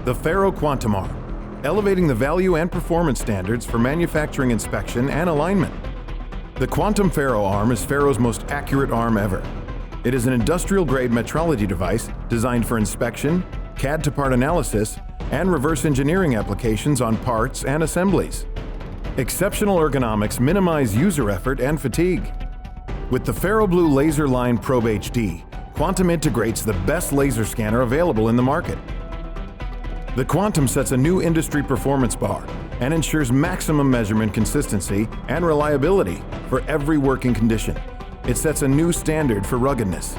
The FARO Quantum Arm, elevating the value and performance standards for manufacturing inspection and alignment. The Quantum FaroArm is FARO's most accurate arm ever. It is an industrial-grade metrology device designed for inspection, CAD-to-part analysis, and reverse engineering applications on parts and assemblies. Exceptional ergonomics minimize user effort and fatigue. With the FARO Blue Laser Line Probe HD, Quantum integrates the best laser scanner available in the market. The Quantum sets a new industry performance bar and ensures maximum measurement consistency and reliability for every working condition. It sets a new standard for ruggedness.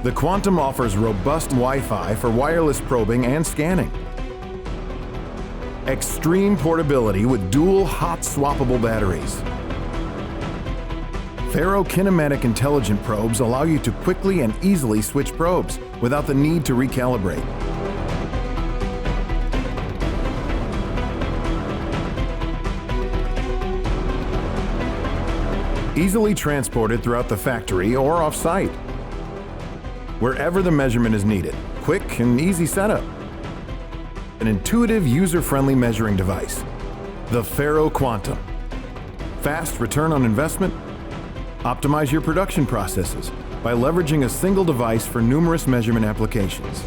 The Quantum offers robust Wi-Fi for wireless probing and scanning. Extreme portability with dual hot swappable batteries. FARO Kinematic Intelligent probes allow you to quickly and easily switch probes without the need to recalibrate. Easily transported throughout the factory or off-site. Wherever the measurement is needed, quick and easy setup. An intuitive, user-friendly measuring device. The FARO Quantum. Fast return on investment. Optimize your production processes by leveraging a single device for numerous measurement applications.